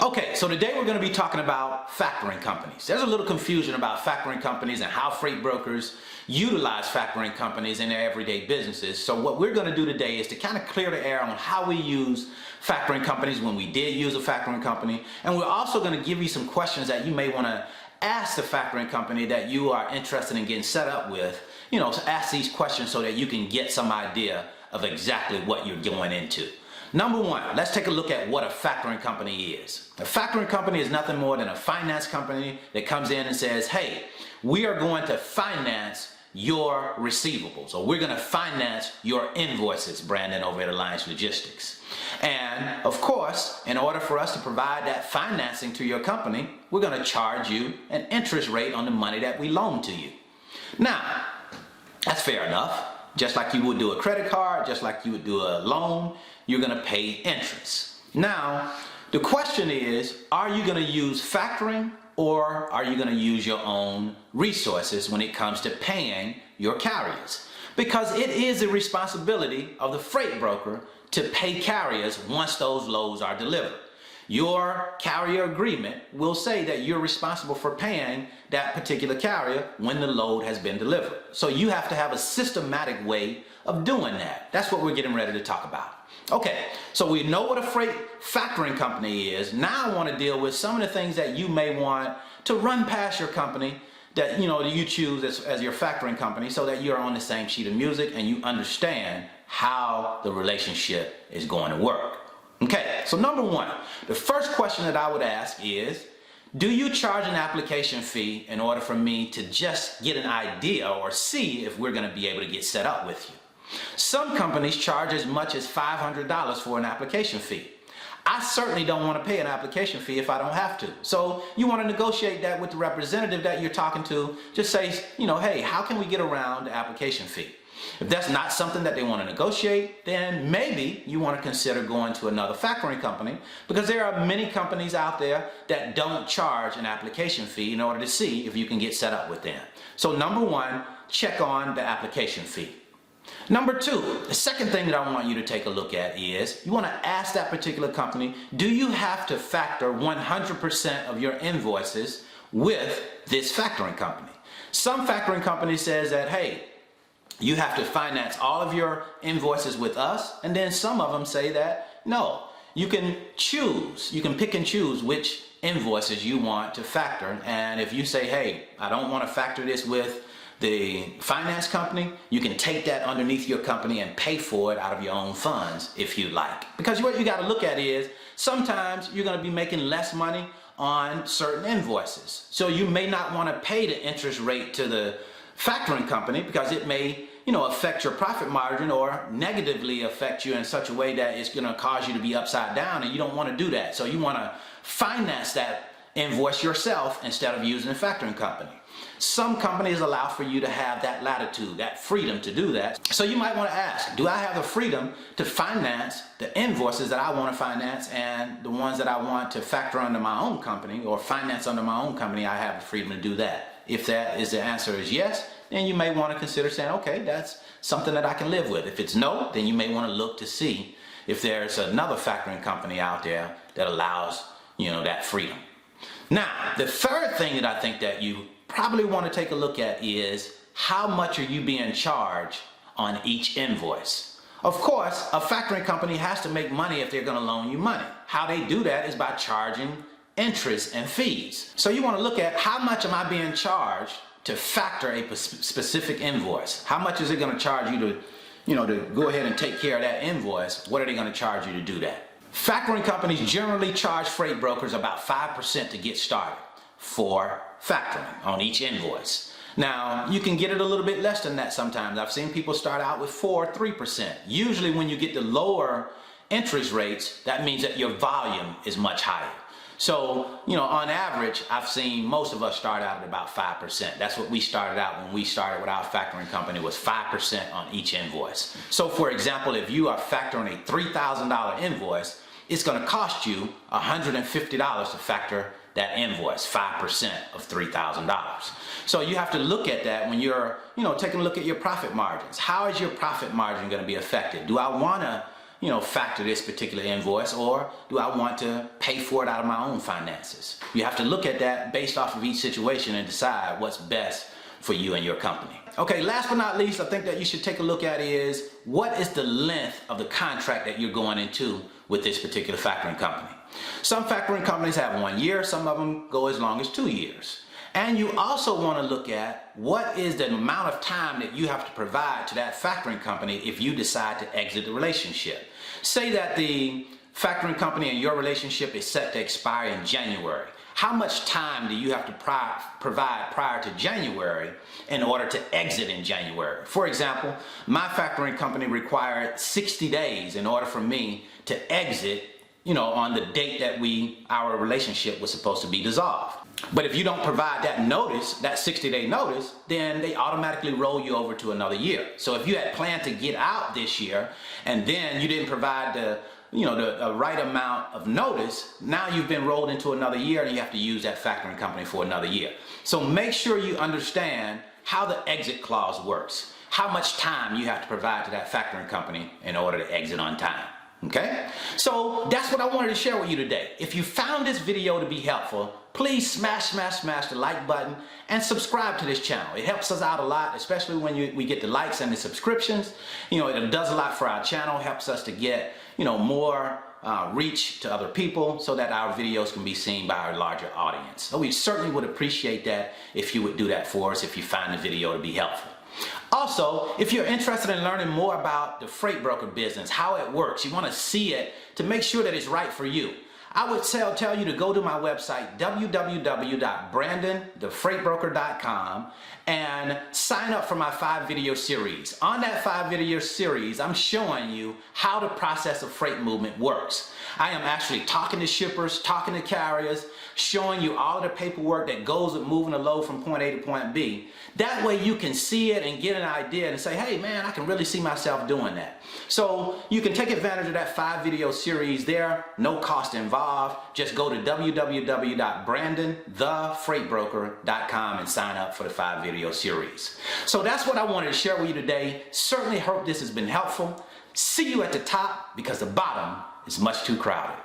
Okay, so today we're going to be talking about factoring companies. There's a little confusion about factoring companies and how freight brokers utilize factoring companies in their everyday businesses. So what we're going to do today is to kind of clear the air on how we use factoring companies when we did use a factoring company. And we're also going to give you some questions that you may want to ask the factoring company that you are interested in getting set up with. Ask these questions so that you can get some idea of exactly what you're going into. Number one, let's take a look at what a factoring company is. A factoring company is nothing more than a finance company that comes in and says, hey, we are going to finance your receivables, or we're going to finance your invoices, Brandon over at Alliance Logistics. And of course, in order for us to provide that financing to your company, we're going to charge you an interest rate on the money that we loan to you. Now, that's fair enough. Just like you would do a credit card, just like you would do a loan, you're going to pay interest. Now, the question is, are you going to use factoring or are you going to use your own resources when it comes to paying your carriers? Because it is the responsibility of the freight broker to pay carriers once those loads are delivered. Your carrier agreement will say that you're responsible for paying that particular carrier when the load has been delivered. So you have to have a systematic way of doing that. That's what we're getting ready to talk about. Okay, so we know what a freight factoring company is. Now I want to deal with some of the things that you may want to run past your company that you choose as your factoring company, so that you're on the same sheet of music and you understand how the relationship is going to work. Okay, so number one, the first question that I would ask is, do you charge an application fee in order for me to just get an idea or see if we're going to be able to get set up with you? Some companies charge as much as $500 for an application fee. I certainly don't want to pay an application fee if I don't have to. So you want to negotiate that with the representative that you're talking to. Just say, hey, how can we get around the application fee? If that's not something that they want to negotiate, then maybe you want to consider going to another factoring company, because there are many companies out there that don't charge an application fee in order to see if you can get set up with them. So number one, check on the application fee. Number two, the second thing that I want you to take a look at is you want to ask that particular company, do you have to factor 100% of your invoices with this factoring company? Some factoring company says that, hey, you have to finance all of your invoices with us, and then some of them say that, no, you can choose, you can pick and choose which invoices you want to factor. And if you say, hey, I don't want to factor this with the finance company, you can take that underneath your company and pay for it out of your own funds if you like. Because what you got to look at is, sometimes you're going to be making less money on certain invoices. So you may not want to pay the interest rate to the factoring company because it may affect your profit margin or negatively affect you in such a way that it's going to cause you to be upside down, and you don't want to do that. So you want to finance that invoice yourself instead of using a factoring company. Some companies allow for you to have that latitude, that freedom to do that. So you might want to ask, do I have the freedom to finance the invoices that I want to finance, and the ones that I want to factor under my own company or finance under my own company, I have the freedom to do that? If that is the answer is yes, then you may want to consider saying, okay, that's something that I can live with. If it's no, then you may want to look to see if there's another factoring company out there that allows, that freedom. Now, the third thing that I think that you probably want to take a look at is, how much are you being charged on each invoice? Of course, a factoring company has to make money if they're going to loan you money. How they do that is by charging interest and fees. So you want to look at, how much am I being charged to factor a specific invoice? How much is it going to charge you to go ahead and take care of that invoice? What are they going to charge you to do that? Factoring companies generally charge freight brokers about 5% to get started for factoring on each invoice. Now, you can get it a little bit less than that sometimes. I've seen people start out with 4 or 3%. Usually when you get the lower interest rates, that means that your volume is much higher. So, on average, I've seen most of us start out at about 5%. That's what we started out when we started with our factoring company, was 5% on each invoice. So, for example, if you are factoring a $3,000 invoice, it's going to cost you $150 to factor that invoice, 5% of $3,000. So you have to look at that when you're, taking a look at your profit margins. How is your profit margin going to be affected? Do I want to factor this particular invoice, or do I want to pay for it out of my own finances? You have to look at that based off of each situation and decide what's best for you and your company. Okay, last but not least, I think that you should take a look at is what is the length of the contract that you're going into with this particular factoring company. Some factoring companies have 1 year, some of them go as long as 2 years. And you also want to look at what is the amount of time that you have to provide to that factoring company if you decide to exit the relationship. Say that the factoring company and your relationship is set to expire in January. How much time do you have to provide prior to January in order to exit in January? For example, my factoring company required 60 days in order for me to exit, on the date that our relationship was supposed to be dissolved. But if you don't provide that notice, that 60-day notice, then they automatically roll you over to another year. So if you had planned to get out this year and then you didn't provide the right amount of notice, now you've been rolled into another year and you have to use that factoring company for another year. So make sure you understand how the exit clause works, how much time you have to provide to that factoring company in order to exit on time. Okay? So that's what I wanted to share with you today. If you found this video to be helpful, please smash the like button and subscribe to this channel. It helps us out a lot, especially when we get the likes and the subscriptions. It does a lot for our channel, helps us to get, more reach to other people so that our videos can be seen by a larger audience. So we certainly would appreciate that if you would do that for us if you find the video to be helpful. Also, if you're interested in learning more about the freight broker business, how it works, you want to see it to make sure that it's right for you, I would tell you to go to my website, www.brandonthefreightbroker.com, and sign up for my 5-video series. On that 5-video series, I'm showing you how the process of freight movement works. I am actually talking to shippers, talking to carriers, showing you all of the paperwork that goes with moving a load from point A to point B. That way you can see it and get an idea and say, hey man, I can really see myself doing that. So you can take advantage of that 5-video series there, no cost involved. Just go to www.brandonthefreightbroker.com and sign up for the 5-video series. So that's what I wanted to share with you today. Certainly hope this has been helpful. See you at the top because the bottom is much too crowded.